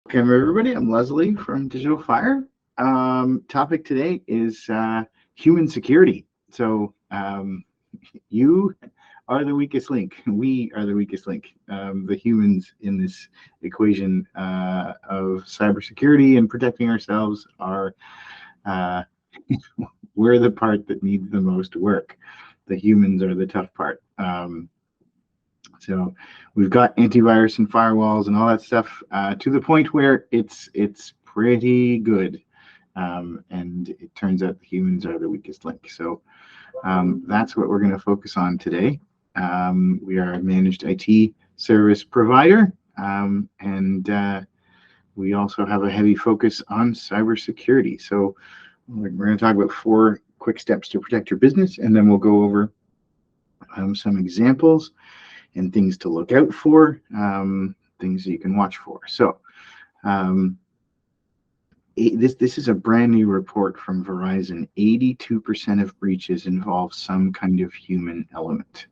Welcome everybody. I'm Leslie from Digital Fire. Topic today is human security. So you are the weakest link. We are the weakest link. The humans in this equation of cybersecurity and protecting ourselves are uh, we're the part that needs the most work. The humans are the tough part. So we've got antivirus and firewalls and all that stuff to the point where it's pretty good. And it turns out the humans are the weakest link. So that's what we're going to focus on today. We are a managed IT service provider, and we also have a heavy focus on cybersecurity. So we're going to talk about 4 quick steps to protect your business, and then we'll go over some examples and things to look out for, things that you can watch for. So this is a brand new report from Verizon. 82% of breaches involve some kind of human element.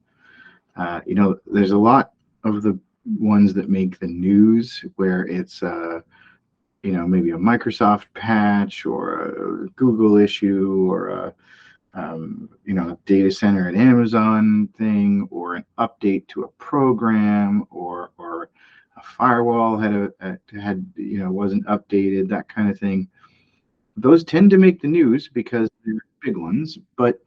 There's a lot of the ones that make the news where it's maybe a Microsoft patch or a Google issue or a data center at Amazon thing, or an update to a program, or a firewall wasn't updated, that kind of thing. Those tend to make the news because they're big ones, but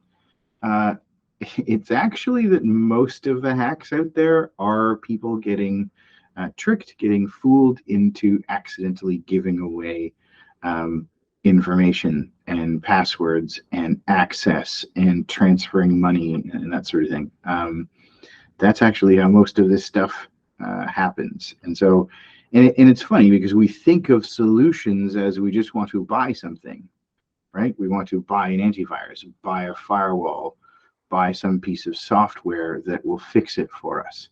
it's actually that most of the hacks out there are people getting tricked, getting fooled into accidentally giving away information and passwords and access and transferring money and that sort of thing. That's actually how most of this stuff happens. And so, and it's funny because we think of solutions as we just want to buy something, right? We want to buy an antivirus, buy a firewall, buy some piece of software that will fix it for us.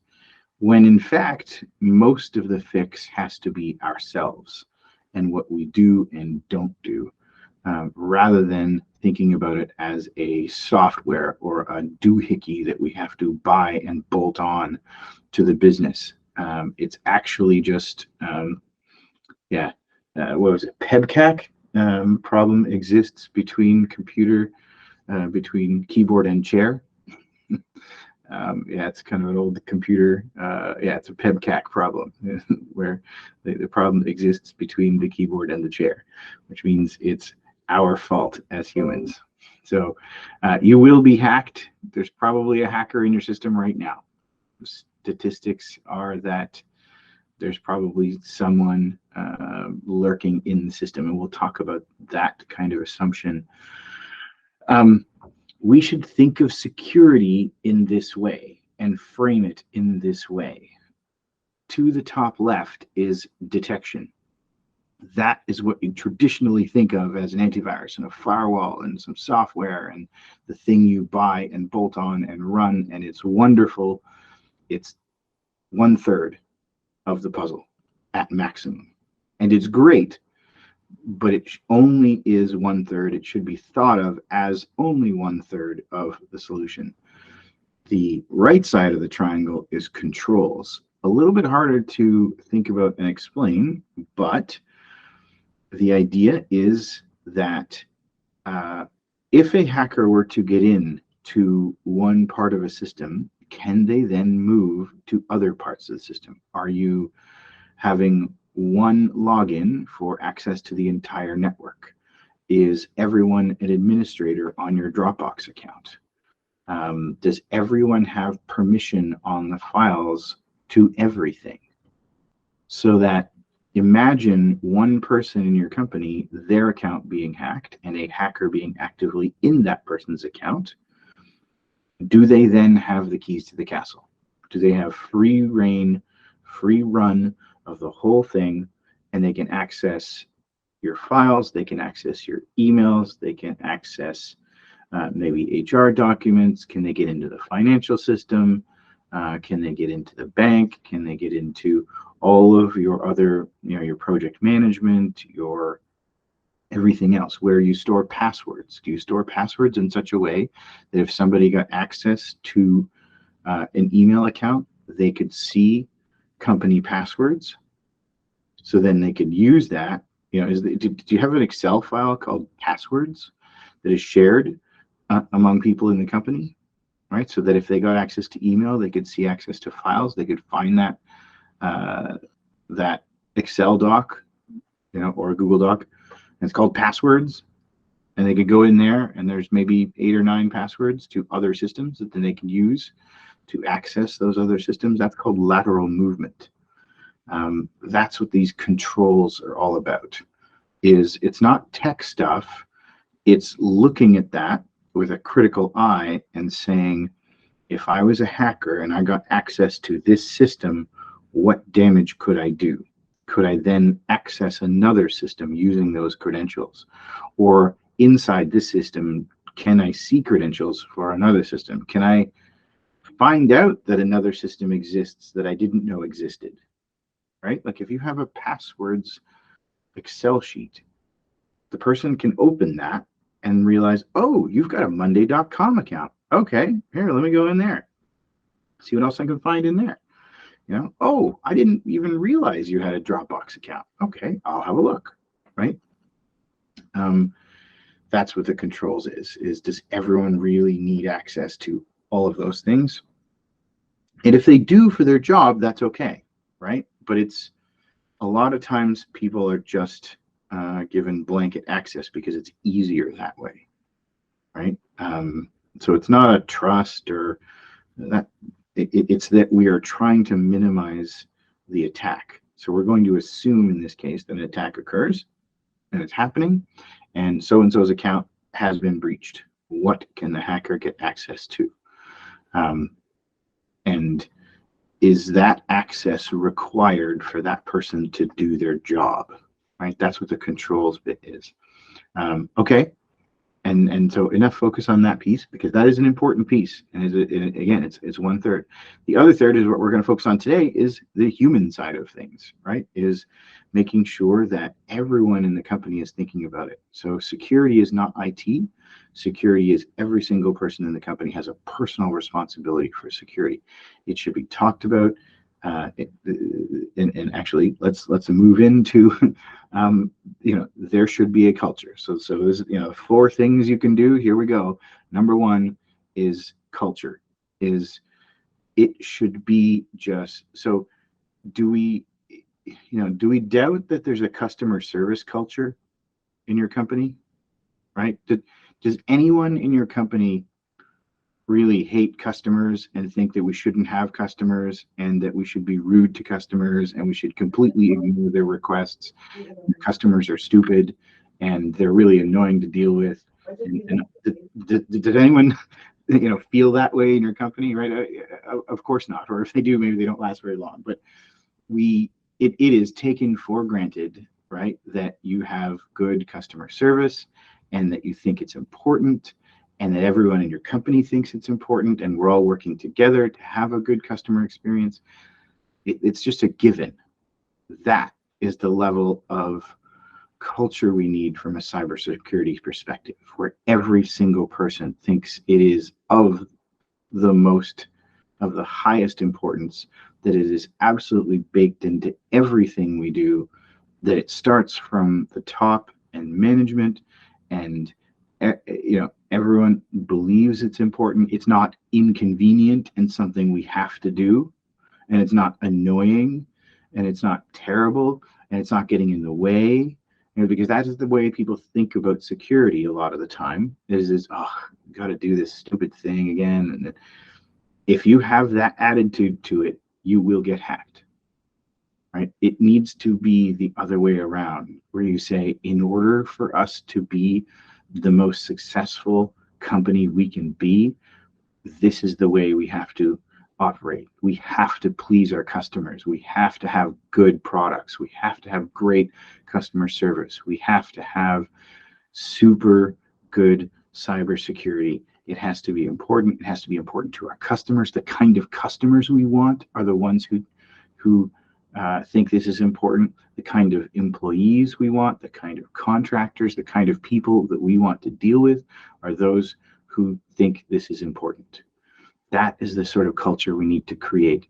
When in fact, most of the fix has to be ourselves and what we do and don't do, rather than thinking about it as a software or a doohickey that we have to buy and bolt on to the business. It's actually just, what was it, PEBCAC? Problem exists between between keyboard and chair. It's kind of an old computer. It's a PEBCAC problem where the problem exists between the keyboard and the chair, which means it's our fault as humans. So you will be hacked. There's probably a hacker in your system right now. Statistics are that there's probably someone lurking in the system, and we'll talk about that kind of assumption. We should think of security in this way and frame it in this way. To the top left is detection. That is what you traditionally think of as an antivirus and a firewall and some software and the thing you buy and bolt on and run, and it's wonderful. It's 1/3 of the puzzle at maximum. And it's great, but it only is 1/3. It should be thought of as only 1/3 of the solution. The right side of the triangle is controls. A little bit harder to think about and explain, but the idea is that if a hacker were to get in to one part of a system, can they then move to other parts of the system? Are you having one login for access to the entire network? Is everyone an administrator on your Dropbox account? Does everyone have permission on the files to everything? So that imagine one person in your company, their account being hacked and a hacker being actively in that person's account. Do they then have the keys to the castle? Do they have free reign, free run of the whole thing, and they can access your files, they can access your emails, they can access maybe HR documents? Can they get into the financial system? Can they get into the bank? Can they get into all of your other, your project management, your everything else, where you store passwords? Do you store passwords in such a way that if somebody got access to an email account, they could see company passwords? So then they could use that. Do you have an Excel file called passwords that is shared among people in the company, right? So that if they got access to email, they could see access to files, they could find that Excel doc, or a Google doc. And it's called passwords, and they could go in there, and there's maybe 8 or 9 passwords to other systems that then they can use to access those other systems. That's called lateral movement. That's what these controls are all about. It's not tech stuff. It's looking at that with a critical eye and saying, if I was a hacker and I got access to this system, what damage could I do? Could I then access another system using those credentials? Or inside this system, can I see credentials for another system? Can I find out that another system exists that I didn't know existed? Right? Like if you have a passwords Excel sheet, the person can open that and realize, oh, you've got a Monday.com account. Okay, here, let me go in there. See what else I can find in there. Oh, I didn't even realize you had a Dropbox account. Okay, I'll have a look, right? That's what the controls is does everyone really need access to all of those things? And if they do for their job, that's okay, right? But it's a lot of times people are just given blanket access because it's easier that way, right? So it's not a trust or that. It's that we are trying to minimize the attack. So we're going to assume in this case that an attack occurs and it's happening, and so-and-so's account has been breached. What can the hacker get access to? And is that access required for that person to do their job? Right? That's what the controls bit is. Okay. And so enough focus on that piece, because that is an important piece. And again, it's 1/3. The other third is what we're going to focus on today, is the human side of things, right? Is making sure that everyone in the company is thinking about it. So security is not IT. Security is every single person in the company has a personal responsibility for security. It should be talked about. And actually, let's move into there should be a culture. So there's 4 things you can do. Here we go. Number 1 is culture. It should be just so. Do we doubt that there's a customer service culture in your company? Right? Does anyone in your company really hate customers and think that we shouldn't have customers and that we should be rude to customers and we should completely ignore their requests? Customers are stupid and they're really annoying to deal with. And did anyone feel that way in your company? Right? Of course not. Or if they do, maybe they don't last very long. But it is taken for granted, right, that you have good customer service and that you think it's important, and that everyone in your company thinks it's important, and we're all working together to have a good customer experience. It's just a given. That is the level of culture we need from a cybersecurity perspective, where every single person thinks it is of the highest importance, that it is absolutely baked into everything we do, that it starts from the top and management, and everyone believes it's important. It's not inconvenient and something we have to do, and it's not annoying, and it's not terrible, and it's not getting in the way. Because that is the way people think about security a lot of the time. Is got to do this stupid thing again. And if you have that attitude to it, you will get hacked. Right? It needs to be the other way around, where you say, in order for us to be the most successful company we can be, this is the way we have to operate. We have to please our customers. We have to have good products. We have to have great customer service. We have to have super good cybersecurity. It has to be important. It has to be important to our customers. The kind of customers we want are the ones who think this is important. The kind of employees we want, the kind of contractors, the kind of people that we want to deal with are those who think this is important. That is the sort of culture we need to create,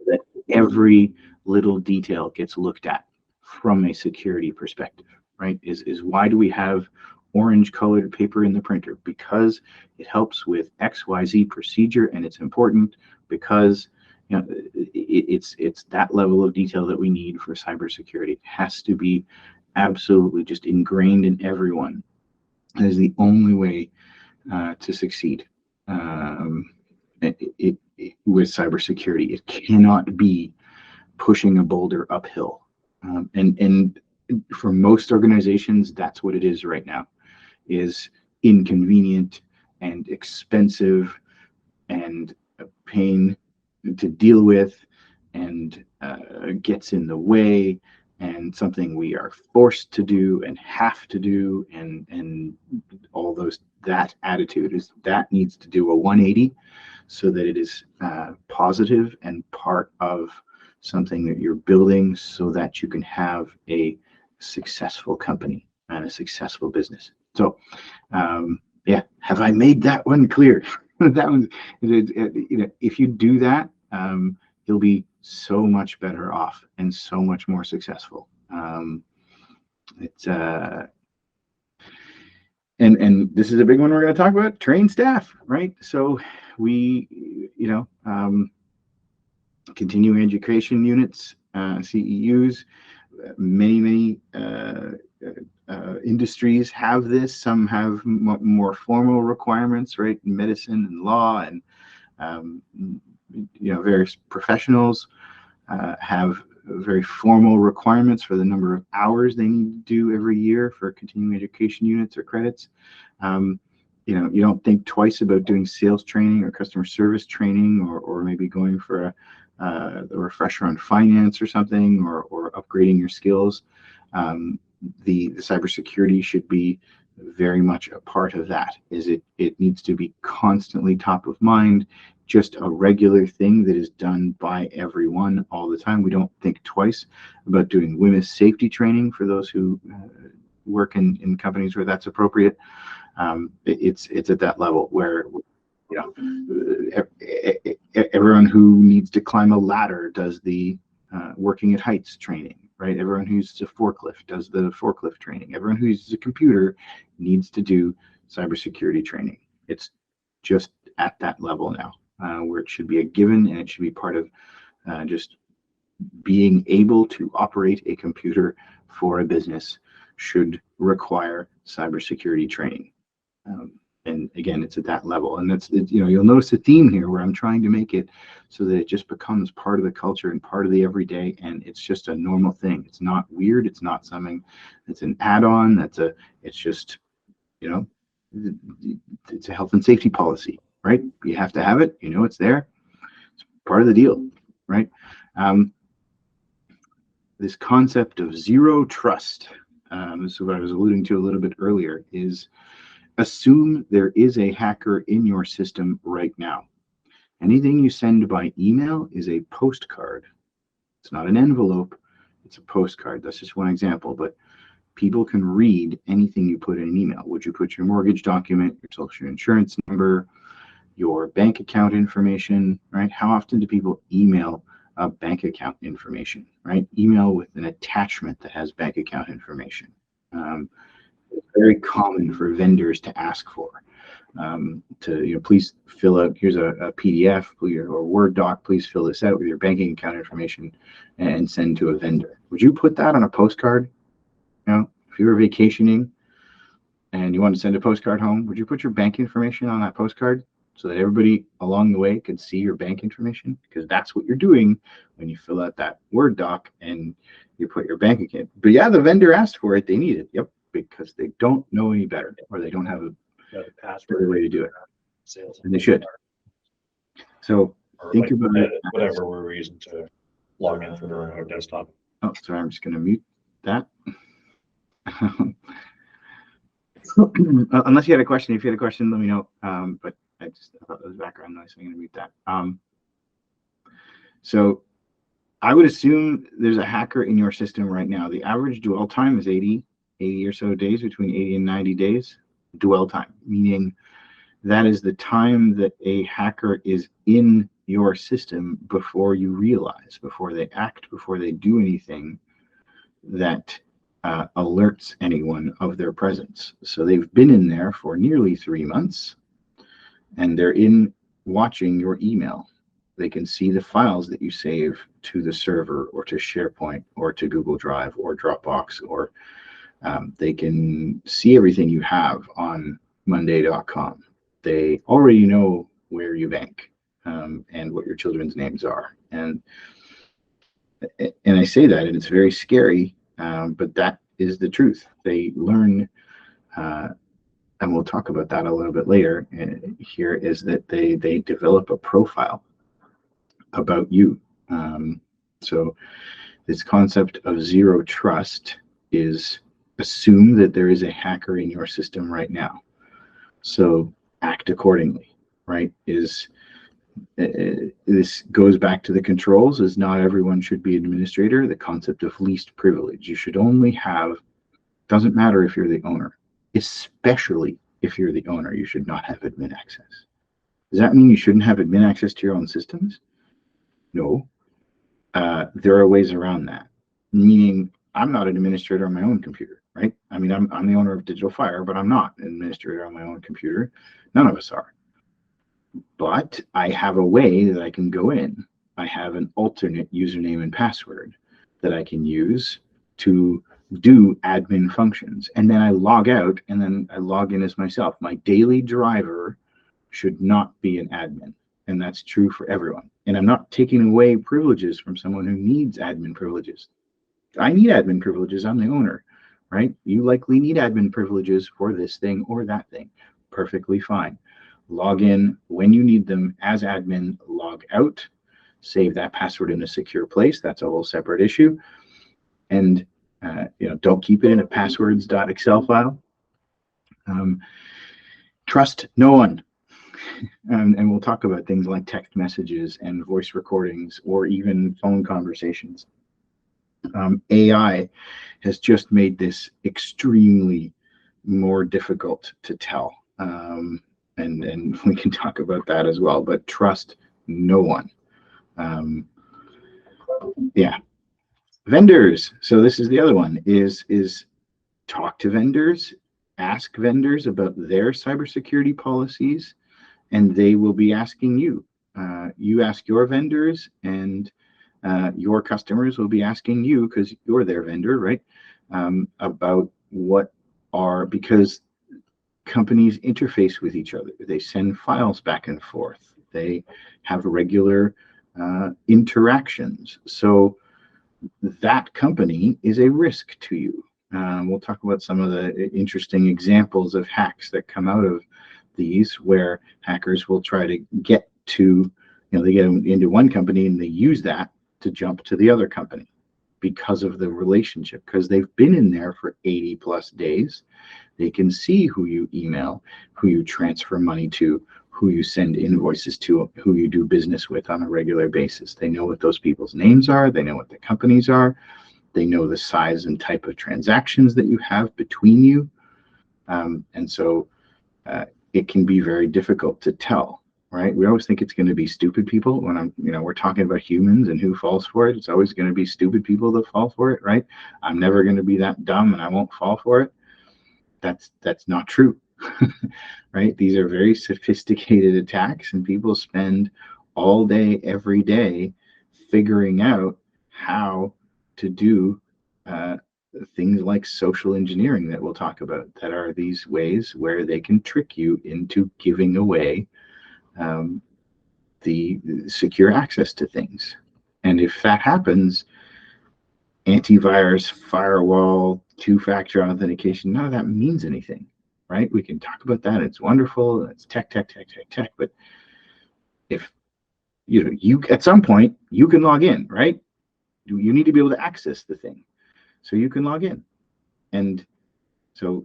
that every little detail gets looked at from a security perspective, right? Is why do we have orange colored paper in the printer? Because it helps with XYZ procedure, and it's important because it's that level of detail that we need for cybersecurity. It has to be absolutely just ingrained in everyone. That is the only way to succeed with cybersecurity. It cannot be pushing a boulder uphill, and for most organizations, that's what it is right now. Is inconvenient and expensive and a pain to deal with, and gets in the way, and something we are forced to do and have to do, and all those, that attitude is that needs to do a 180 so that it is positive and part of something that you're building so that you can have a successful company and a successful business. So yeah, have I made that one clear? That one, if you do that, you'll be so much better off and so much more successful. It's and this is a big one we're going to talk about: train staff, right? So we, continuing education units, CEUs, many industries have this. Some have more formal requirements, right? Medicine and law, and various professionals have very formal requirements for the number of hours they need to do every year for continuing education units or credits. You don't think twice about doing sales training or customer service training, or maybe going for a refresher on finance or something, or upgrading your skills. The cybersecurity should be very much a part of that. It needs to be constantly top of mind, just a regular thing that is done by everyone all the time. We don't think twice about doing women's safety training for those who work in companies where that's appropriate. It's at that level where everyone who needs to climb a ladder does the working at heights training, right? Everyone who uses a forklift does the forklift training. Everyone who uses a computer needs to do cybersecurity training. It's just at that level now, where it should be a given, and it should be part of just being able to operate a computer for a business should require cybersecurity training. And again, it's at that level, and you'll notice a theme here where I'm trying to make it so that it just becomes part of the culture and part of the everyday, and it's just a normal thing. It's not weird. It's not something that's an add-on. It's just, it's a health and safety policy, right? You have to have it. It's there. It's part of the deal, right? This concept of zero trust, this is what I was alluding to a little bit earlier, is assume there is a hacker in your system right now. Anything you send by email is a postcard. It's not an envelope, it's a postcard. That's just one example, but people can read anything you put in an email. Would you put your mortgage document, your social insurance number, your bank account information, right? How often do people email bank account information, right? Email with an attachment that has bank account information. It's very common for vendors to ask for, please fill out, here's a PDF or Word doc, please fill this out with your banking account information and send to a vendor. Would you put that on a postcard? If you were vacationing and you want to send a postcard home, would you put your bank information on that postcard so that everybody along the way could see your bank information? Because that's what you're doing when you fill out that Word doc and you put your bank account. But yeah, the vendor asked for it, they need it. Yep, because they don't know any better, or they don't have a better way to do it. And they should. So think about it. Whatever reason to log in from their desktop. Oh, sorry, I'm just going to mute that. Unless you had a question, if you had a question, let me know. But I thought it was background noise, so I'm going to mute that. So I would assume there's a hacker in your system right now. The average dwell time is 80 or so days, between 80 and 90 days. Dwell time, meaning that is the time that a hacker is in your system before you realize, before they act, before they do anything. that alerts anyone of their presence. So they've been in there for nearly 3 months, and they're in watching your email. They can see the files that you save to the server or to SharePoint or to Google Drive or Dropbox, or they can see everything you have on Monday.com. They already know where you bank and what your children's names are. And I say that, and it's very scary, but that is the truth. They learn, and we'll talk about that a little bit later here, is that they develop a profile about you. So this concept of zero trust is assume that there is a hacker in your system right now. So act accordingly, right? This goes back to the controls, is not everyone should be an administrator. The concept of least privilege. You should only have, doesn't matter if you're the owner, especially if you're the owner, you should not have admin access. Does that mean you shouldn't have admin access to your own systems? No. There are ways around that, meaning I'm not an administrator on my own computer, right? I mean, I'm the owner of Digital Fire, but I'm not an administrator on my own computer. None of us are. But I have a way that I can go in. I have an alternate username and password that I can use to do admin functions. And then I log out and then I log in as myself. My daily driver should not be an admin. And that's true for everyone. And I'm not taking away privileges from someone who needs admin privileges. I need admin privileges. I'm the owner, right? You likely need admin privileges for this thing or that thing. Perfectly fine. Log in when you need them as admin, log out, save that password in a secure place. That's a whole separate issue. And don't keep it in a passwords.excel file. Trust no one. And we'll talk about things like text messages and voice recordings or even phone conversations. AI has just made this extremely more difficult to tell. And we can talk about that as well, but trust no one. Vendors. So this is the other one, is talk to vendors, ask vendors about their cybersecurity policies, and they will be asking you. You ask your vendors, and your customers will be asking you, because you're their vendor, right? About because companies interface with each other. They send files back and forth. They have regular interactions. So that company is a risk to you. We'll talk about some of the interesting examples of hacks that come out of these, where hackers will try to get to, they get into one company and they use that to jump to the other company because of the relationship, because they've been in there for 80 plus days. They can see who you email, who you transfer money to, who you send invoices to, who you do business with on a regular basis. They know what those people's names are. They know what the companies are. They know the size and type of transactions that you have between you. And so it can be very difficult to tell, right? We always think it's going to be stupid people when we're talking about humans and who falls for it. It's always going to be stupid people that fall for it, right? I'm never going to be that dumb and I won't fall for it. That's not true, right? These are very sophisticated attacks, and people spend all day, every day, figuring out how to do things like social engineering that we'll talk about, that are these ways where they can trick you into giving away the secure access to things. And if that happens, antivirus, firewall, two-factor authentication, none of that means anything, right? We can talk about that. It's wonderful. It's tech. But if you at some point you can log in, right? You need to be able to access the thing, so you can log in. And so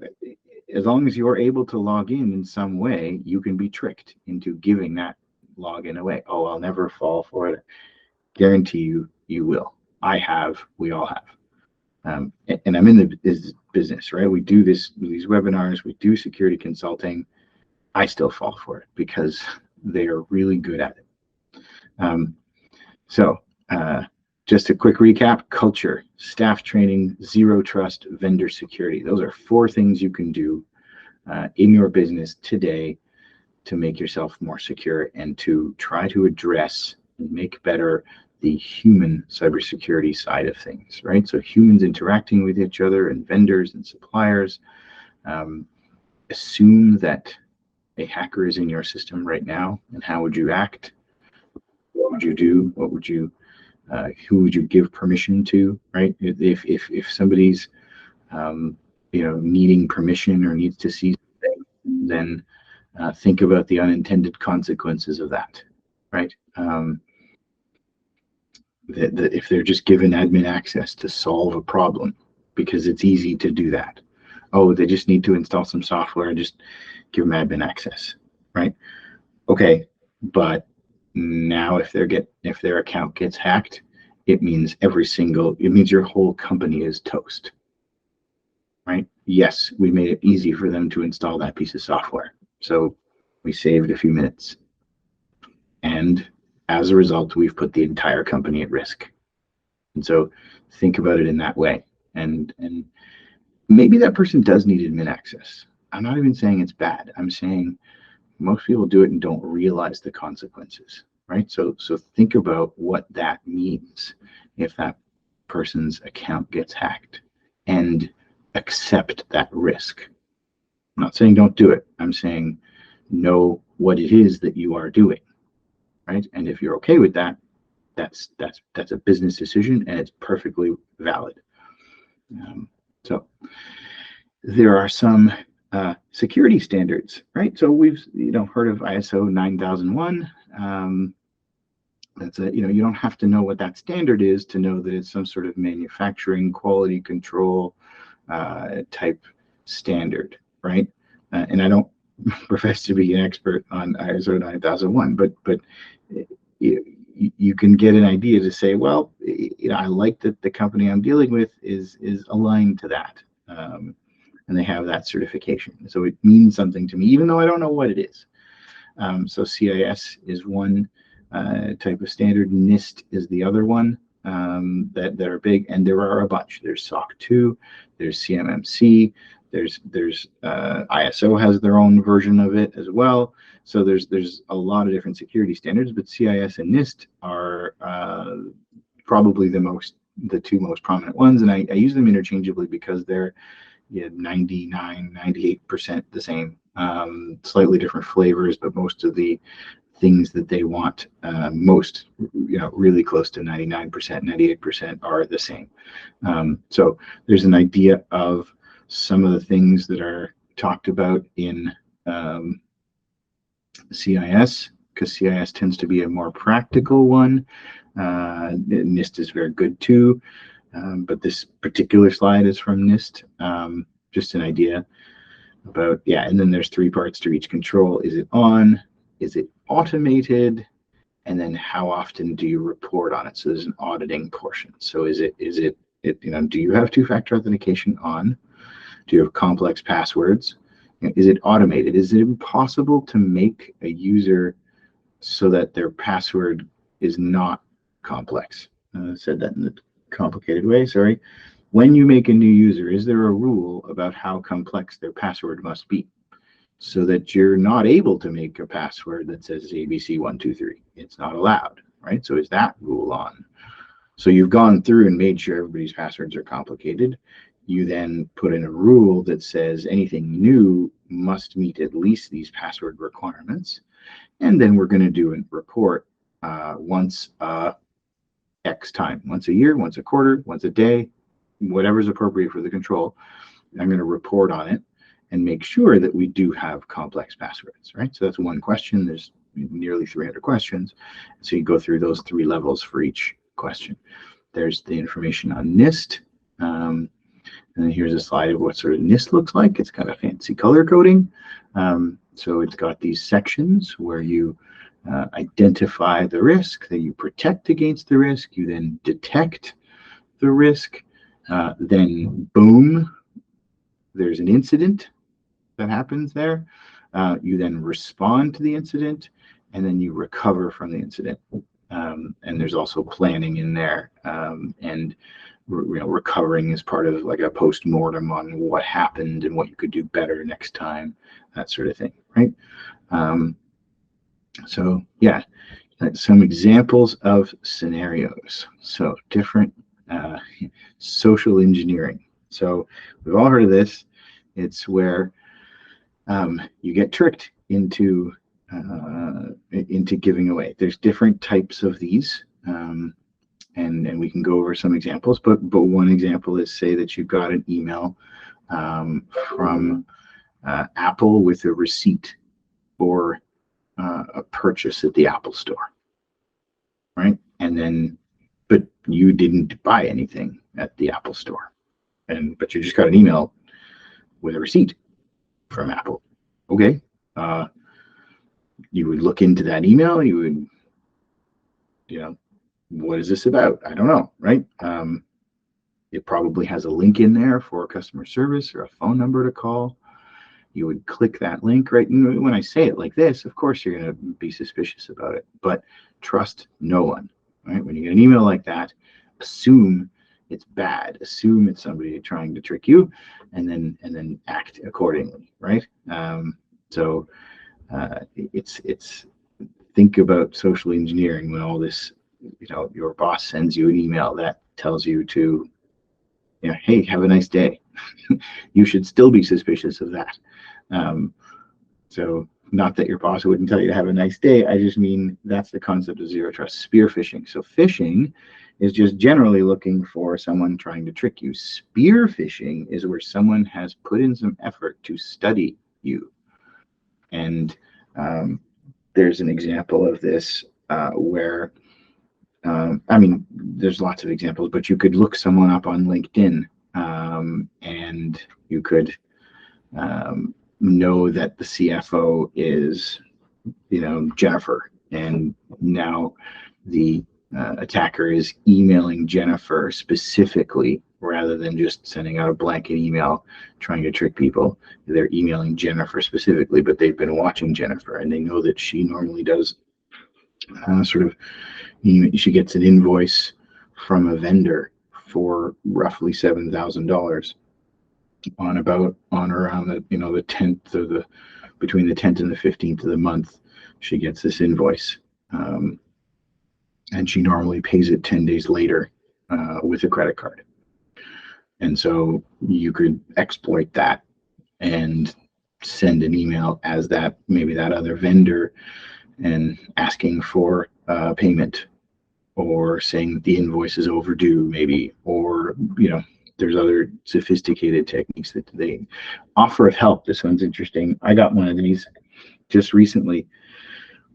as long as you're able to log in some way, you can be tricked into giving that login away. Oh, I'll never fall for it. Guarantee you will. I have. We all have. And I'm in the business, right? We do these webinars, we do security consulting. I still fall for it because they are really good at it. just a quick recap: culture, staff training, zero trust, vendor security. Those are 4 things you can do in your business today to make yourself more secure and to try to address and make better the human cybersecurity side of things, right? So humans interacting with each other and vendors and suppliers. Assume that a hacker is in your system right now, and how would you act? What would you do? What would you who would you give permission to, right? If somebody's needing permission or needs to see something, then think about the unintended consequences of that, right? That if they're just given admin access to solve a problem, because it's easy to do that. Oh, they just need to install some software and just give them admin access, right? Okay, but now if their account gets hacked, it means your whole company is toast, right? Yes, we made it easy for them to install that piece of software, so we saved a few minutes, and as a result, we've put the entire company at risk. And so think about it in that way. And maybe that person does need admin access. I'm not even saying it's bad. I'm saying most people do it and don't realize the consequences, right? So think about what that means if that person's account gets hacked, and accept that risk. I'm not saying don't do it. I'm saying know what it is that you are doing, right? And if you're okay with that, that's a business decision, and it's perfectly valid. So there are some security standards, right? So we've heard of ISO 9001. That's you don't have to know what that standard is to know that it's some sort of manufacturing quality control type standard, right? And I don't profess to be an expert on ISO 9001, but you can get an idea to say, well, I like that the company I'm dealing with is aligned to that, and they have that certification, so it means something to me, even though I don't know what it is. So CIS is one type of standard. NIST is the other one that are big, and there are a bunch. There's SOC 2, there's CMMC, there's ISO has their own version of it as well. So there's a lot of different security standards, but CIS and NIST are probably the 2 most prominent ones, and I use them interchangeably because they're 98% the same, slightly different flavors, but most of the things that they want, really close to 99%, 98% are the same. So there's an idea of some of the things that are talked about in CIS, because CIS tends to be a more practical one. NIST is very good too, but this particular slide is from NIST. Just an idea about, and then there's 3 parts to each control. Is it on? Is it automated? And then how often do you report on it? So there's an auditing portion. So is it do you have 2-factor authentication on? Do you have complex passwords? Is it automated? Is it impossible to make a user so that their password is not complex? Said that in a complicated way, sorry. When you make a new user, is there a rule about how complex their password must be, so that you're not able to make a password that says ABC123? It's not allowed, right? So is that rule on? So you've gone through and made sure everybody's passwords are complicated. You then put in a rule that says anything new must meet at least these password requirements. And then we're going to do a report once X time, once a year, once a quarter, once a day, whatever's appropriate for the control. I'm going to report on it and make sure that we do have complex passwords, right? So that's one question. There's nearly 300 questions. So you go through those 3 levels for each question. There's the information on NIST. And then here's a slide of what sort of NIST looks like. It's got a fancy color coding. So it's got these sections where you identify the risk, then you protect against the risk, you then detect the risk, then boom, there's an incident that happens there. You then respond to the incident, and then you recover from the incident. And there's also planning in there, and recovering is part of like a post-mortem on what happened and what you could do better next time, that sort of thing, right? So yeah, some examples of scenarios. So different social engineering. So we've all heard of this. It's where you get tricked into giving away. There's different types of these, and we can go over some examples. But one example is, say that you've got an email from Apple with a receipt for a purchase at the Apple Store, right? And then, but you didn't buy anything at the Apple Store, but you just got an email with a receipt from Apple. Okay. You would look into that email. You would, what is this about? I don't know, right? It probably has a link in there for customer service or a phone number to call. You would click that link, right? And when I say it like this, of course you're going to be suspicious about it, but trust no one, right? When you get an email like that, assume it's bad. Assume it's somebody trying to trick you, and then act accordingly, right? So it's think about social engineering when all this, your boss sends you an email that tells you to, hey, have a nice day. You should still be suspicious of that. So not that your boss wouldn't tell you to have a nice day. I just mean that's the concept of zero trust. Spear phishing. So phishing is just generally looking for someone trying to trick you. Spear phishing is where someone has put in some effort to study you. And there's an example of this where, there's lots of examples, but you could look someone up on LinkedIn, and you could know that the CFO is, Jennifer, and now the attacker is emailing Jennifer specifically rather than just sending out a blanket email trying to trick people. They're emailing Jennifer specifically, but they've been watching Jennifer and they know that she normally does she gets an invoice from a vendor for roughly $7,000 on around the 10th of between the 10th and the 15th of the month. She gets this invoice, and she normally pays it 10 days later with a credit card. And so you could exploit that and send an email as maybe that other vendor, and asking for payment, or saying that the invoice is overdue, maybe, or there's other sophisticated techniques that they offer of help. This one's interesting. I got one of these just recently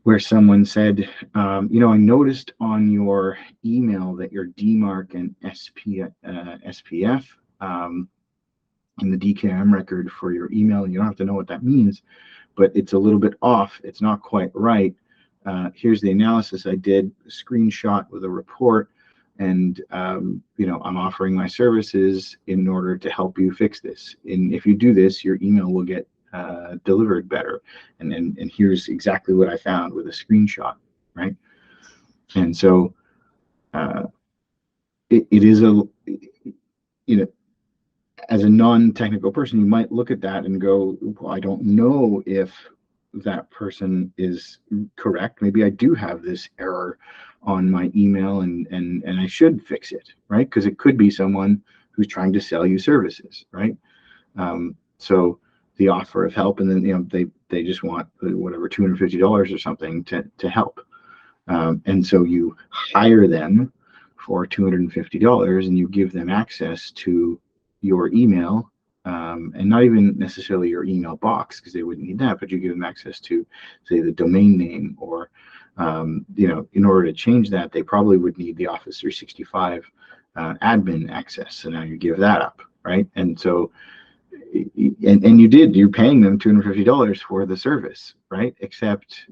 where someone said, I noticed on your email that your DMARC and SPF in the DKIM record for your email, and you don't have to know what that means, but it's a little bit off. It's not quite right. Here's the analysis I did, a screenshot with a report, and I'm offering my services in order to help you fix this. And if you do this, your email will get delivered better. And here's exactly what I found with a screenshot, right? And so it is as a non-technical person, you might look at that and go, well, I don't know if that person is correct. Maybe I do have this error on my email, and I should fix it, right? Because it could be someone who's trying to sell you services, right? So the offer of help, and then they just want whatever $250 or something to help, and so you hire them for $250 and you give them access to your email, and not even necessarily your email box, because they wouldn't need that, but you give them access to, say, the domain name, or in order to change that, they probably would need the Office 365 admin access. So now you give that up, right? And so, you're paying them $250 for the service, right? Except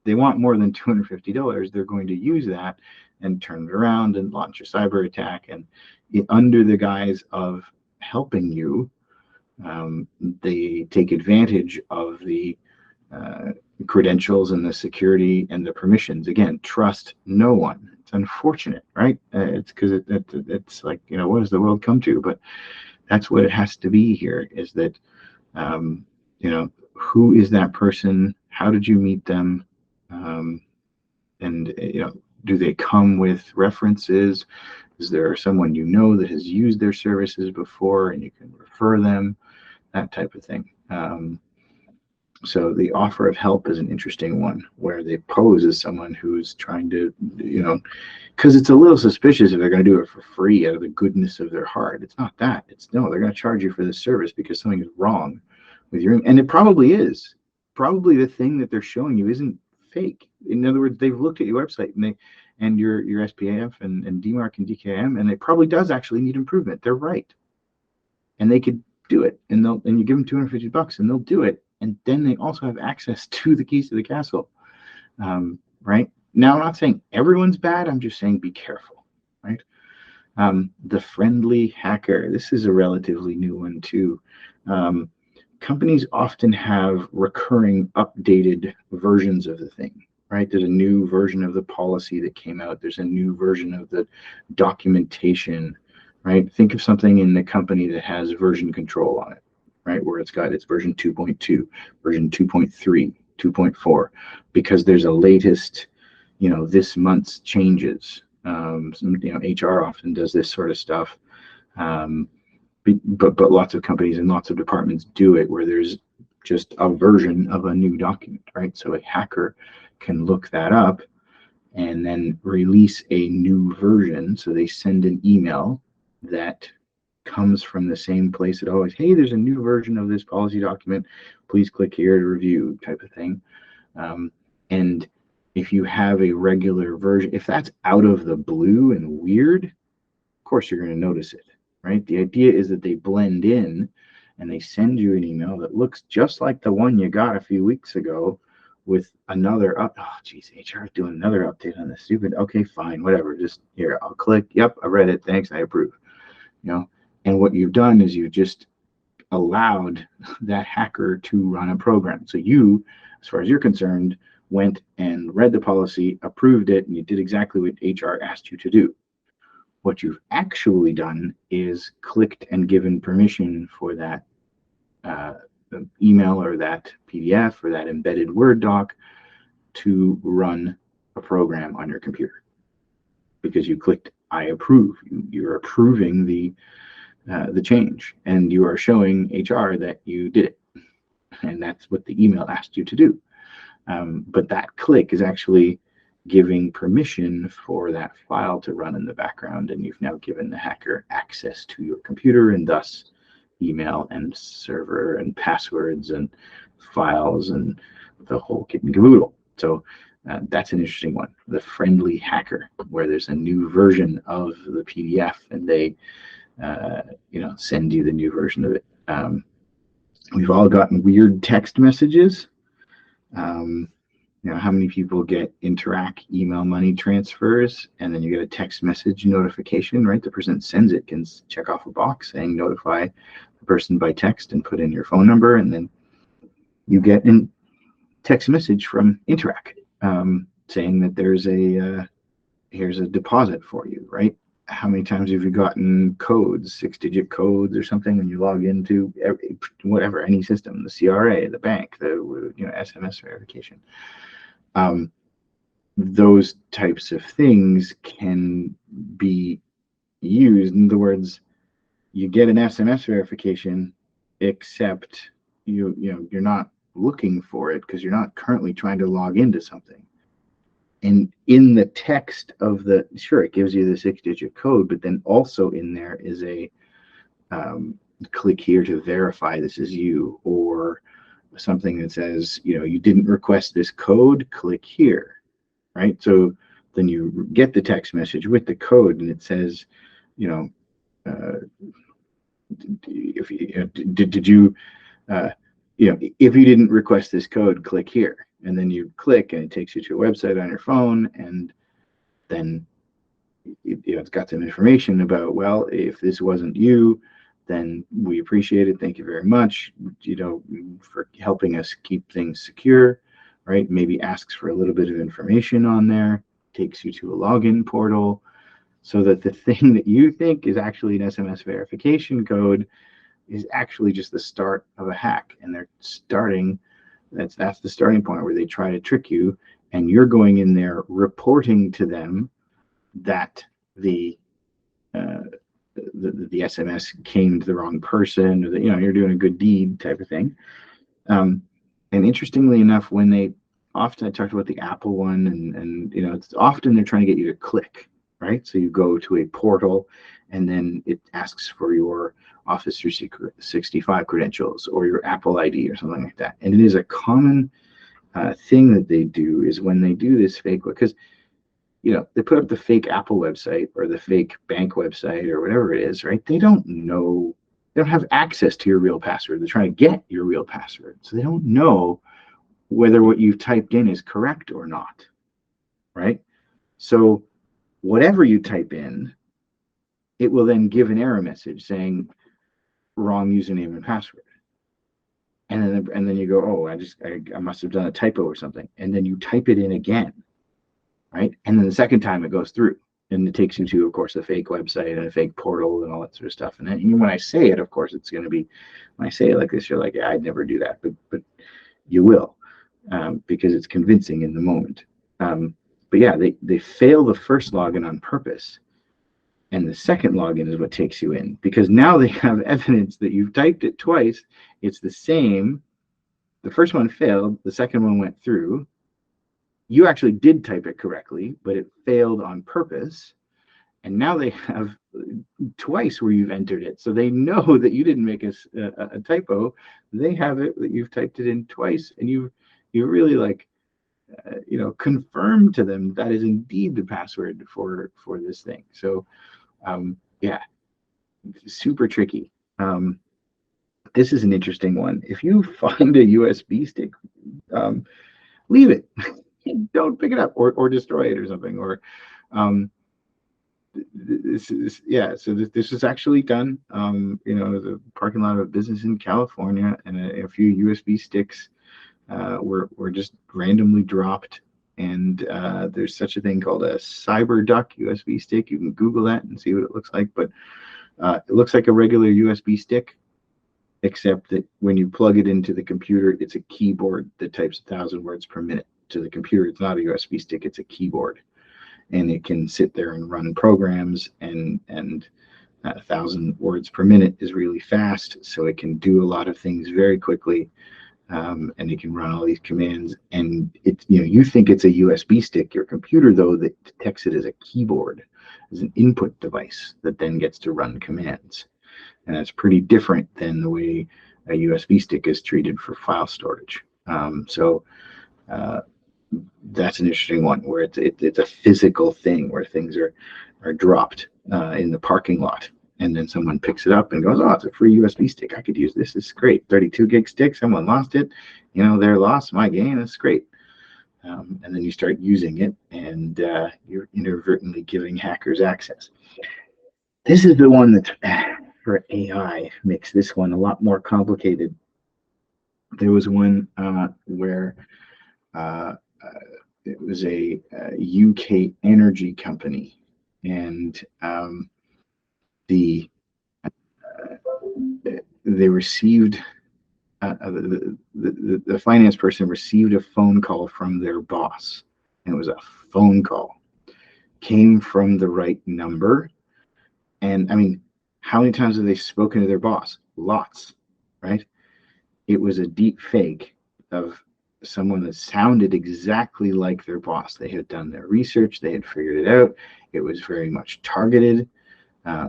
they want more than $250. They're going to use that and turn it around and launch a cyber attack, and under the guise of helping you, they take advantage of the credentials and the security and the permissions. Again, trust no one. It's unfortunate, right? It's because it's like, what does the world come to? But that's what it has to be here, is that, who is that person? How did you meet them? And do they come with references? Is there someone that has used their services before and you can refer them? That type of thing. So the offer of help is an interesting one, where they pose as someone who's trying to, because it's a little suspicious if they're going to do it for free out of the goodness of their heart. It's not that. It's no, they're going to charge you for this service because something is wrong with your, and it probably is. Probably the thing that they're showing you isn't fake. In other words, they've looked at your website and your SPAF and DMARC and DKIM, and it probably does actually need improvement. They're right, and they could do it, and you give them $250 and they'll do it, and then they also have access to the keys to the castle. Right now, I'm not saying everyone's bad. I'm just saying be careful. Right. The friendly hacker. This is a relatively new one too. Companies often have recurring updated versions of the thing, right? There's a new version of the policy that came out. There's a new version of the documentation, right? Think of something in the company that has version control on it, right? Where it's got its version 2.2, version 2.3, 2.4, because there's a latest, this month's changes. HR often does this sort of stuff. But lots of companies and lots of departments do it where there's just a version of a new document, right? So a hacker can look that up and then release a new version. So they send an email that comes from the same place it always, hey, there's a new version of this policy document. Please click here to review, type of thing. And if you have a regular version, if that's out of the blue and weird, of course you're going to notice it. Right? The idea is that they blend in and they send you an email that looks just like the one you got a few weeks ago with another HR is doing another update on this stupid. Okay, fine, whatever. Just here, I'll click. Yep, I read it. Thanks, I approve. And what you've done is you've just allowed that hacker to run a program. So you, as far as you're concerned, went and read the policy, approved it, and you did exactly what HR asked you to do. What you've actually done is clicked and given permission for that email or that PDF or that embedded Word doc to run a program on your computer, because you clicked I approve. You're approving the change, and you are showing HR that you did it, and that's what the email asked you to do. But that click is actually giving permission for that file to run in the background, and you've now given the hacker access to your computer, and thus email and server and passwords and files and the whole kit and caboodle. So that's an interesting one, the friendly hacker, where there's a new version of the PDF and they send you the new version of it. We've all gotten weird text messages. How many people get Interac email money transfers, and then you get a text message notification, right? The person that sends it can check off a box saying notify the person by text and put in your phone number, and then you get a text message from Interac saying that there's here's a deposit for you, right? How many times have you gotten codes, 6-digit codes or something, when you log into any system, the CRA, the bank, the SMS verification? Those types of things can be used. In other words, you get an SMS verification, except you're not looking for it because you're not currently trying to log into something. And in the text of it gives you the 6-digit code, but then also in there is a click here to verify this is you, or something that says, you didn't request this code, click here, right? So then you get the text message with the code, and it says, if you didn't request this code, click here, and then you click, and it takes you to a website on your phone, and then it's got some information about, well, if this wasn't you, then we appreciate it. Thank you very much, for helping us keep things secure, right? Maybe asks for a little bit of information on there, takes you to a login portal, so that the thing that you think is actually an SMS verification code is actually just the start of a hack. And they're starting, that's the starting point where they try to trick you, and you're going in there reporting to them that the SMS came to the wrong person, or that you're doing a good deed type of thing. And interestingly enough, when they often, I talked about the Apple one, and it's often they're trying to get you to click, right? So you go to a portal, and then it asks for your Office 365 credentials or your Apple ID or something like that. And it is a common thing that they do, is when they do this fake, because they put up the fake Apple website or the fake bank website or whatever it is, right? They don't know, they don't have access to your real password. They're trying to get your real password. So they don't know whether what you've typed in is correct or not, right? So whatever you type in, it will then give an error message saying wrong username and password. And then you go, oh, I must have done a typo or something. And then you type it in again, right? And then the second time it goes through, and it takes you to, of course, a fake website and a fake portal and all that sort of stuff. And then when I say it, of course, it's going to be, when I say it like this, you're like, yeah, I'd never do that, but you will, because it's convincing in the moment. But yeah, they fail the first login on purpose, and the second login is what takes you in, because now they have evidence that you've typed it twice. It's the same. The first one failed, the second one went through. You actually did type it correctly, but it failed on purpose. And now they have twice where you've entered it. So they know that you didn't make a typo. They have it that you've typed it in twice, and you really confirm to them that is indeed the password for this thing. So yeah, super tricky. This is an interesting one. If you find a USB stick, leave it. Don't pick it up or destroy it or something. Or this is, yeah. So this was actually done. The parking lot of a business in California, and a few USB sticks were just randomly dropped. And there's such a thing called a CyberDuck USB stick. You can Google that and see what it looks like. But it looks like a regular USB stick, except that when you plug it into the computer, it's a keyboard that types 1,000 words per minute. To the computer, it's not a USB stick, it's a keyboard. And it can sit there and run programs, and 1,000 words per minute is really fast. So it can do a lot of things very quickly. And it can run all these commands, and you think it's a USB stick. Your computer, though, that detects it as a keyboard, as an input device that then gets to run commands. And that's pretty different than the way a USB stick is treated for file storage. So that's an interesting one, where it's a physical thing, where things are dropped in the parking lot. And then someone picks it up and goes, oh, it's a free USB stick. I could use this. It's great. 32 gig stick. Someone lost it. Their loss, my gain. That's great. And then you start using it, and you're inadvertently giving hackers access. This is the one that, for AI, makes this one a lot more complicated. There was one where it was a UK energy company, and they received the finance person received a phone call from their boss, and it was a phone call, came from the right number. And I mean, how many times have they spoken to their boss? Lots, right? It was a deep fake of someone that sounded exactly like their boss. They had done their research, they had figured it out. It was very much targeted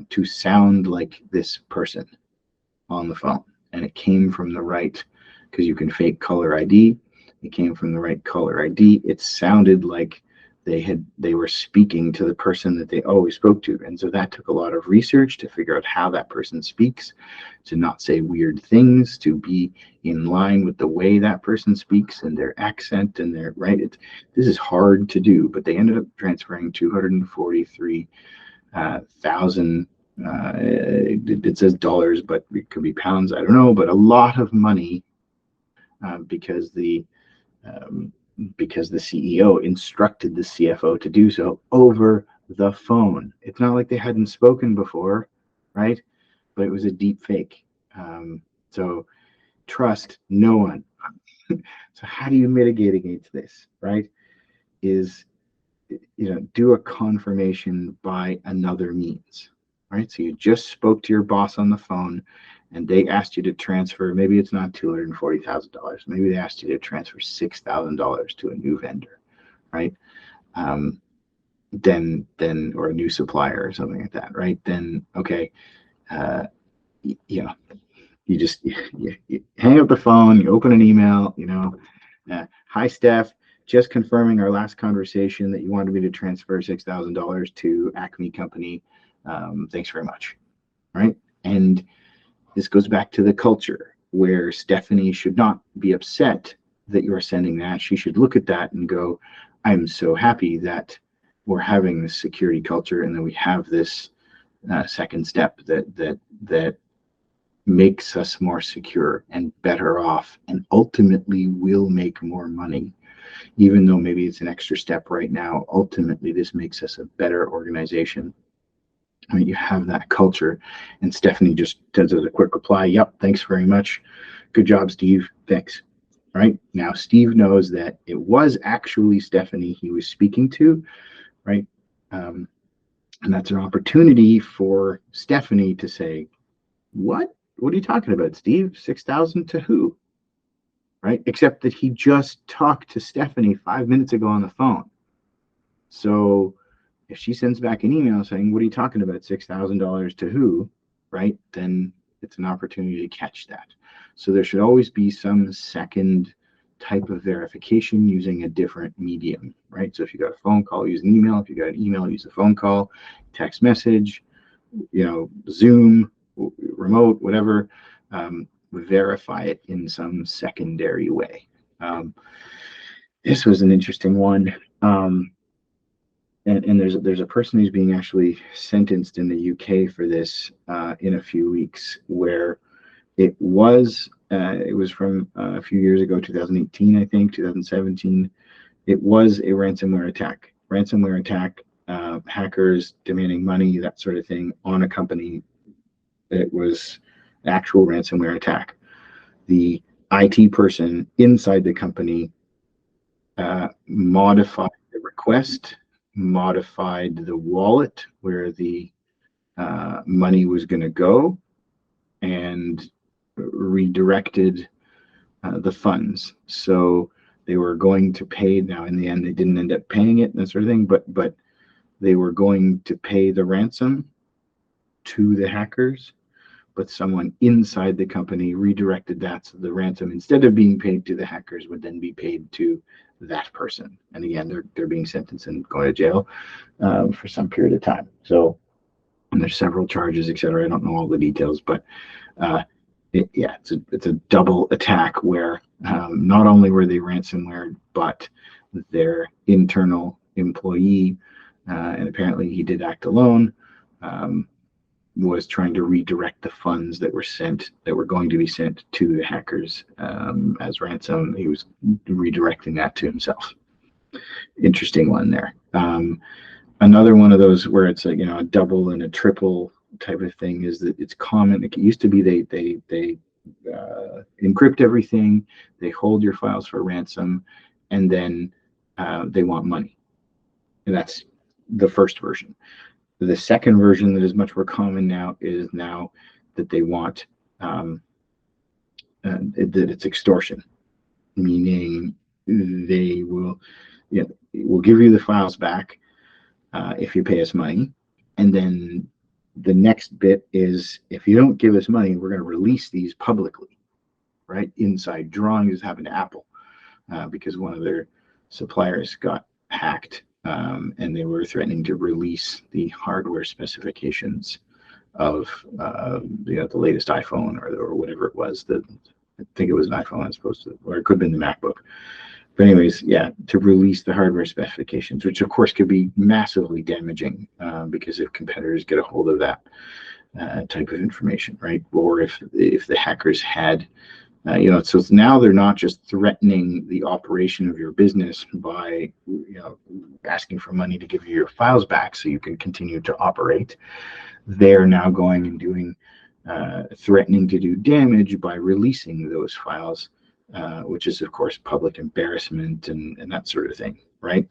to sound like this person on the phone. And it came from the right, because you can fake caller ID. It came from the right caller ID. It sounded like they were speaking to the person that they always spoke to. And so that took a lot of research to figure out how that person speaks, to not say weird things, to be in line with the way that person speaks and their accent and their right. This is hard to do, but they ended up transferring 243,000. It says dollars, but it could be pounds. I don't know, but a lot of money, because because the CEO instructed the CFO to do so over the phone. It's not like they hadn't spoken before, right? But it was a deep fake. So trust no one. So how do you mitigate against this, right? Is, do a confirmation by another means, right? So you just spoke to your boss on the phone and they asked you to transfer, maybe it's not $240,000, maybe they asked you to transfer $6,000 to a new vendor, right? Then or a new supplier or something like that, right? Then okay, you know, you just you hang up the phone, you open an email, hi Steph, just confirming our last conversation that you wanted me to transfer $6,000 to Acme Company. Thanks very much, right? And this goes back to the culture where Stephanie should not be upset that you're sending that. She should look at that and go, I'm so happy that we're having this security culture and that we have this second step that makes us more secure and better off, and ultimately will make more money. Even though maybe it's an extra step right now, ultimately this makes us a better organization. I mean, you have that culture. And Stephanie just does a quick reply, yep, thanks very much. Good job, Steve. Thanks. Right now, Steve knows that it was actually Stephanie he was speaking to, right? And that's an opportunity for Stephanie to say, what are you talking about, Steve? 6,000 to who? Right? Except that he just talked to Stephanie 5 minutes ago on the phone. So if she sends back an email saying, what are you talking about? $6,000 to who? Right? Then it's an opportunity to catch that. So there should always be some second type of verification using a different medium, right? So if you got a phone call, use an email. If you got an email, use a phone call, text message, Zoom, remote, whatever. Verify it in some secondary way. This was an interesting one. And there's a person who's being actually sentenced in the UK for this in a few weeks, where it was from a few years ago, 2018, I think, 2017. It was a ransomware attack. Hackers demanding money, that sort of thing, on a company. It was actual ransomware attack. The IT person inside the company modified the request, modified the wallet where the money was going to go, and redirected the funds. So they were going to pay. Now, in the end, they didn't end up paying it and that sort of thing, but they were going to pay the ransom to the hackers. But someone inside the company redirected that, so the ransom, instead of being paid to the hackers, would then be paid to that person. And again, they're being sentenced and going to jail for some period of time. So, and there's several charges, etc. I don't know all the details, but it's a double attack where not only were they ransomware, but their internal employee, and apparently he did act alone, was trying to redirect the funds that were going to be sent to the hackers as ransom. He was redirecting that to himself. Interesting one there. Another one of those where it's a double and a triple type of thing is that it's common. It used to be they encrypt everything, they hold your files for ransom, and then they want money. And that's the first version. The second version that is much more common now is that they want that it's extortion, meaning they will give you the files back if you pay us money, and then the next bit is, if you don't give us money, we're going to release these publicly, right? Inside drawing has happened to Apple because one of their suppliers got hacked. And they were threatening to release the hardware specifications of the latest iPhone or whatever it was. I think it was an iPhone as opposed to, or it could have been the MacBook. But anyways, to release the hardware specifications, which of course could be massively damaging because if competitors get a hold of that type of information, right? Or if the hackers had So now they're not just threatening the operation of your business by, asking for money to give you your files back so you can continue to operate. They're now going and doing, threatening to do damage by releasing those files, which is of course public embarrassment and that sort of thing, right?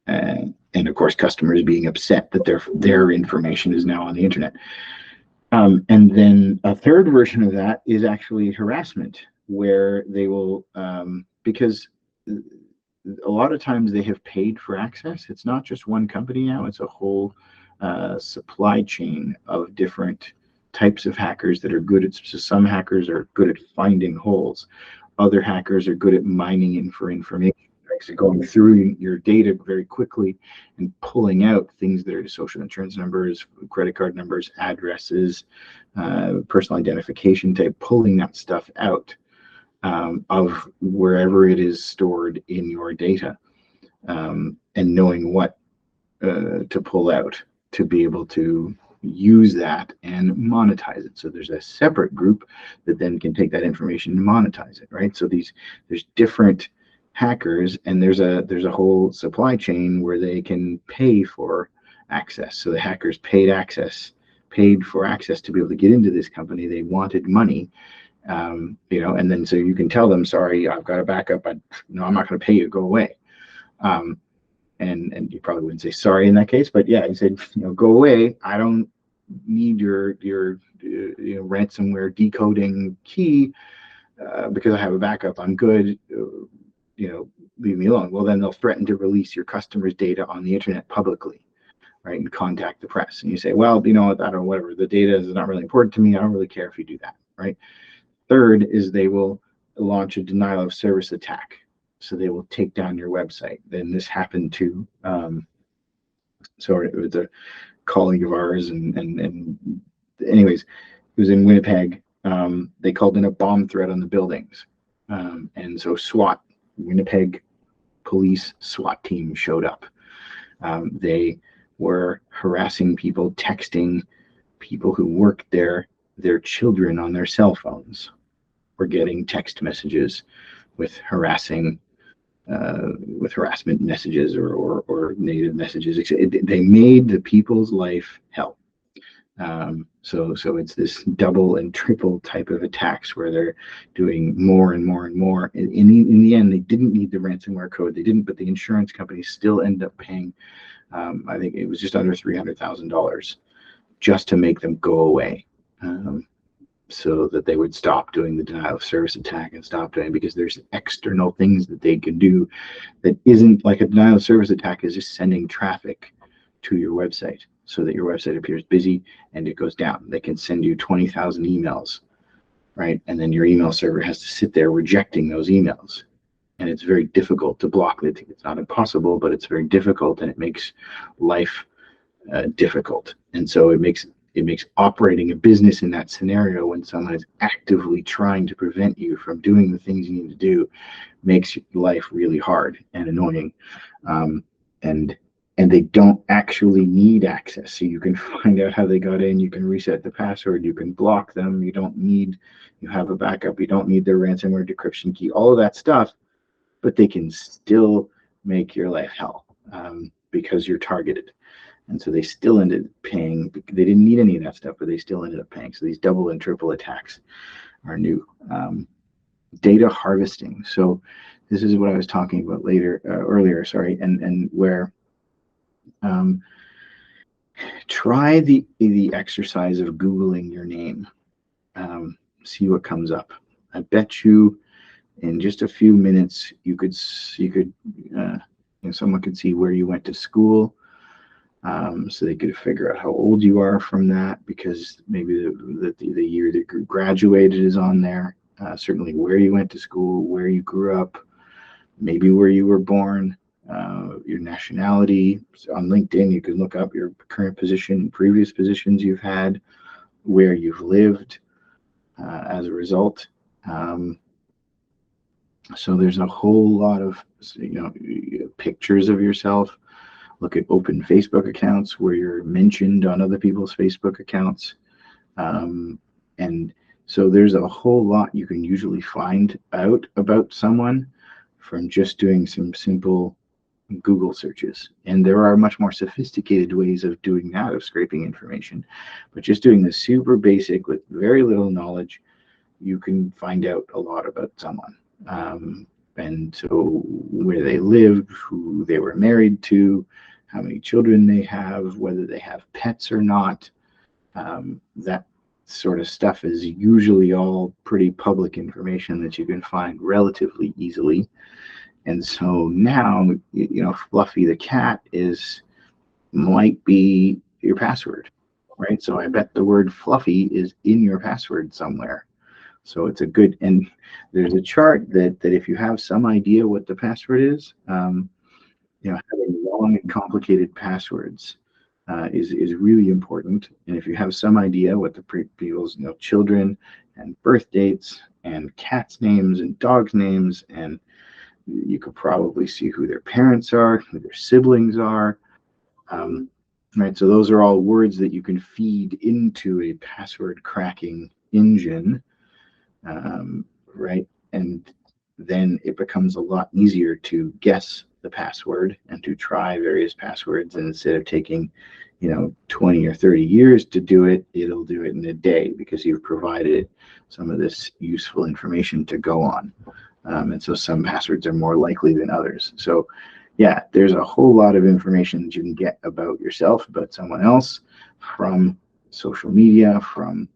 And of course, customers being upset that their information is now on the internet. And then a third version of that is actually harassment, where they will, because a lot of times they have paid for access. It's not just one company now, it's a whole supply chain of different types of hackers that are good at, so some hackers are good at finding holes. Other hackers are good at mining in for information, so going through your data very quickly and pulling out things that are social insurance numbers, credit card numbers, addresses, personal identification type, pulling that stuff out of wherever it is stored in your data, and knowing what to pull out to be able to use that and monetize it. So there's a separate group that then can take that information and monetize it, right? So there's different hackers, and there's a whole supply chain where they can pay for access. So the hackers paid for access to be able to get into this company. They wanted money, and then so you can tell them, sorry, I've got a backup. I'm not going to pay you. Go away. And you probably wouldn't say sorry in that case, but yeah, you said, go away. I don't need your ransomware decoding key because I have a backup. I'm good. Leave me alone. Well, then they'll threaten to release your customers' data on the internet publicly, right? And contact the press. And you say, well, I don't know, whatever. The data is not really important to me. I don't really care if you do that, right? Third is they will launch a denial of service attack. So they will take down your website. Then this happened to, so it was a colleague of ours, and anyways, it was in Winnipeg. They called in a bomb threat on the buildings, and so Winnipeg police SWAT team showed up. They were harassing people, texting people who worked there. Their children on their cell phones were getting text messages with harassment messages or negative messages. They made the people's life hell. So it's this double and triple type of attacks where they're doing more and more and more. In the end, they didn't need the ransomware code. They didn't, but the insurance companies still end up paying. I think it was just under $300,000 just to make them go away, so that they would stop doing the denial of service attack and stop doing, because there's external things that they can do that isn't like a denial of service attack is just sending traffic to your website so that your website appears busy and it goes down. They can send you 20,000 emails, right? And then your email server has to sit there rejecting those emails. And it's very difficult to block it. It's not impossible, but it's very difficult, and it makes life difficult. And so it makes operating a business in that scenario, when someone is actively trying to prevent you from doing the things you need to do, makes life really hard and annoying. And they don't actually need access. So you can find out how they got in, you can reset the password, you can block them, you have a backup, you don't need their ransomware decryption key, all of that stuff, but they can still make your life hell, because you're targeted. And so they still ended up paying. They didn't need any of that stuff, but they still ended up paying. So these double and triple attacks are new. Data harvesting. So this is what I was talking about earlier, sorry, and where try the exercise of Googling your name. See what comes up. I bet you in just a few minutes someone could see where you went to school. So they could figure out how old you are from that, because maybe the year that you graduated is on there. Certainly where you went to school, where you grew up, maybe where you were born, your nationality. So on LinkedIn, you can look up your current position, previous positions you've had, where you've lived as a result. So there's a whole lot of pictures of yourself. Look at open Facebook accounts where you're mentioned on other people's Facebook accounts, and So there's a whole lot you can usually find out about someone from just doing some simple Google searches. And there are much more sophisticated ways of doing that, of scraping information. But just doing the super basic with very little knowledge, you can find out a lot about someone. And so where they live, who they were married to, how many children they have, whether they have pets or not. That sort of stuff is usually all pretty public information that you can find relatively easily. And so now, Fluffy the cat might be your password, right? So I bet the word Fluffy is in your password somewhere. So it's a good, and there's a chart that if you have some idea what the password is, having long and complicated passwords is really important. And if you have some idea what the people's children and birth dates and cats' names and dogs' names, and you could probably see who their parents are, who their siblings are. Right, so those are all words that you can feed into a password cracking engine, right? And then it becomes a lot easier to guess the password and to try various passwords. And instead of taking 20 or 30 years to do it, it'll do it in a day because you've provided some of this useful information to go on. And so some passwords are more likely than others. So yeah, there's a whole lot of information that you can get about yourself, about someone else, from social media, from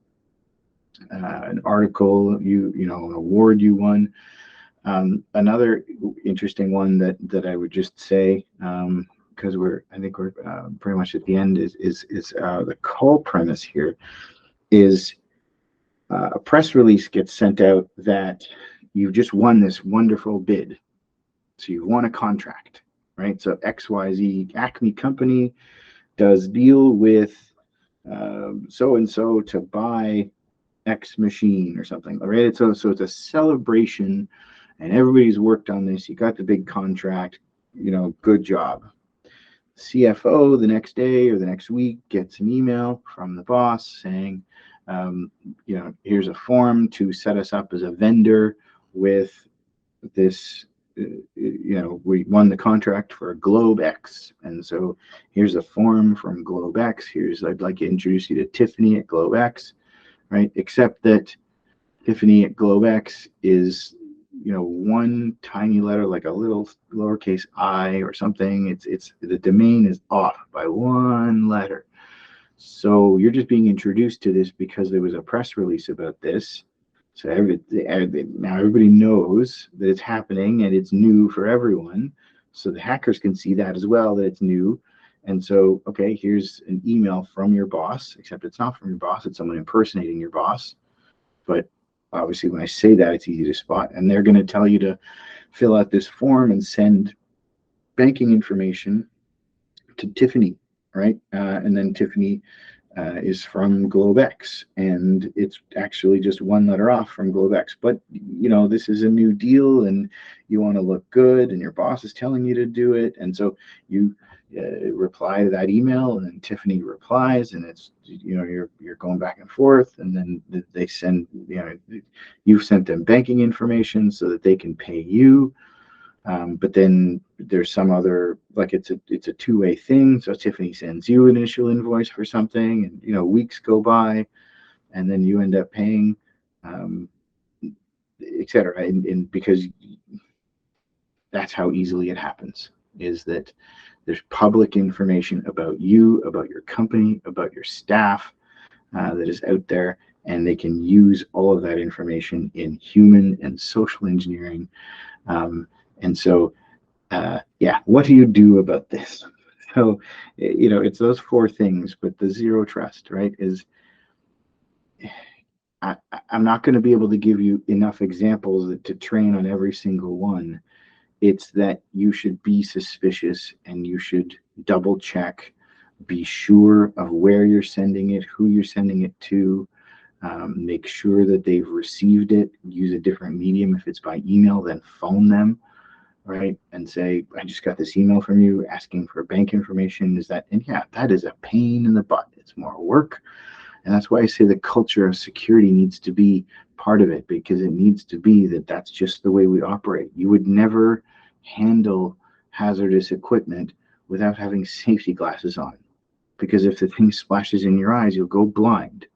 an article, an award you won. Another interesting one that I would just say, because I think we're pretty much at the end, is the call premise here is a press release gets sent out that you've just won this wonderful bid. So you've won a contract, right? So XYZ Acme company does deal with so and so to buy X machine or something, right? So it's a celebration, and everybody's worked on this. You got the big contract, good job. CFO the next day or the next week gets an email from the boss saying, here's a form to set us up as a vendor with this. We won the contract for Globe X, and so here's a form from Globe X. I'd like to introduce you to Tiffany at Globe X, right? Except that Tiffany at Globe X is one tiny letter, like a little lowercase I or something. It's the domain is off by one letter. So you're just being introduced to this because there was a press release about this. So now everybody knows that it's happening and it's new for everyone. So the hackers can see that as well, that it's new. And so, okay, here's an email from your boss, except it's not from your boss, it's someone impersonating your boss. But obviously when I say that, it's easy to spot. And they're going to tell you to fill out this form and send banking information to Tiffany, right? And then Tiffany is from GlobeX, and it's actually just one letter off from GlobeX. But this is a new deal, and you want to look good, and your boss is telling you to do it, and so you reply to that email, and then Tiffany replies, and it's you're going back and forth, and then they send you've sent them banking information so that they can pay you. But then there's some other, like it's a two-way thing. So Tiffany sends you an initial invoice for something, and weeks go by, and then you end up paying, etc. And because that's how easily it happens, is that there's public information about you, about your company, about your staff that is out there, and they can use all of that information in human and social engineering. And so what do you do about this? So it's those four things, but the zero trust, right, is I'm not going to be able to give you enough examples to train on every single one. It's that you should be suspicious, and you should double check, be sure of where you're sending it, who you're sending it to, make sure that they've received it. Use a different medium. If it's by email, then phone them, right, and say, I just got this email from you asking for bank information. And yeah, that is a pain in the butt. It's more work. And that's why I say the culture of security needs to be part of it, because it needs to be that that's just the way we operate. You would never handle hazardous equipment without having safety glasses on, because if the thing splashes in your eyes, you'll go blind.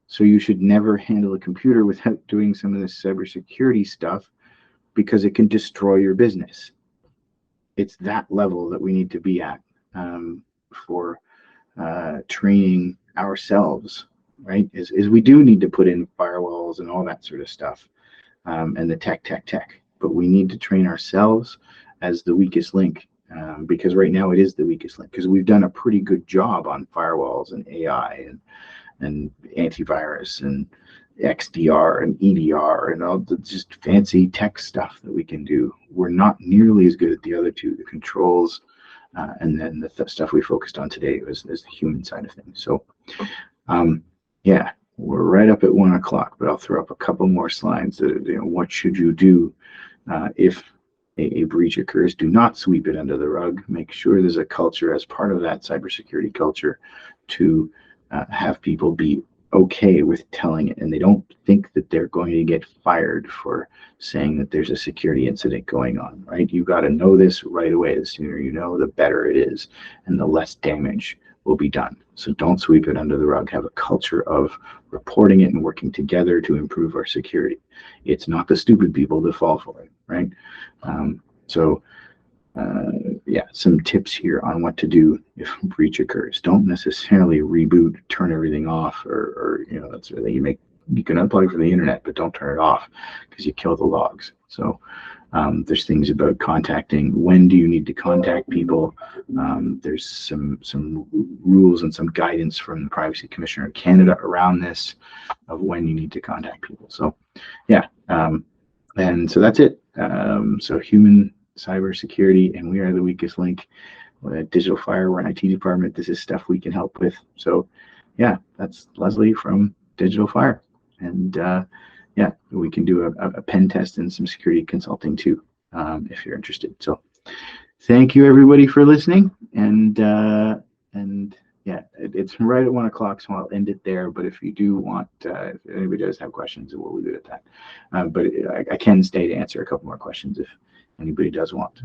So you should never handle a computer without doing some of this cybersecurity stuff, because it can destroy your business. It's that level that we need to be at for training ourselves, right? Is we do need to put in firewalls and all that sort of stuff, and the tech. But we need to train ourselves as the weakest link, because right now it is the weakest link, because we've done a pretty good job on firewalls and AI and antivirus and XDR and EDR and all the just fancy tech stuff that we can do. We're not nearly as good at the other two, the controls, and then the stuff we focused on today is the human side of things. So, yeah, we're right up at 1 o'clock, but I'll throw up a couple more slides. What should you do if a breach occurs? Do not sweep it under the rug. Make sure there's a culture as part of that cybersecurity culture to have people be okay with telling it, and they don't think that they're going to get fired for saying that there's a security incident going on, right? You got to know this right away. The sooner you know, the better it is, and the less damage will be done. So don't sweep it under the rug. Have a culture of reporting it and working together to improve our security. It's not the stupid people that fall for it, right? Yeah, some tips here on what to do if a breach occurs. Don't necessarily reboot, turn everything off, or that's really you can unplug from the internet, but don't turn it off, because you kill the logs. So there's things about contacting. When do you need to contact people? There's some rules and some guidance from the Privacy Commissioner of Canada around this, of when you need to contact people. So yeah, and so that's it. So human cybersecurity, and we are the weakest link. Digital Fire, we're an IT department. This is stuff we can help with. So yeah, that's Leslie from Digital Fire, and yeah, we can do a pen test and some security consulting too, if you're interested. So thank you everybody for listening, and yeah, it's right at 1 o'clock, so I'll end it there. But if you do want, if anybody does have questions, we'll leave it at that. But I can stay to answer a couple more questions if anybody does want.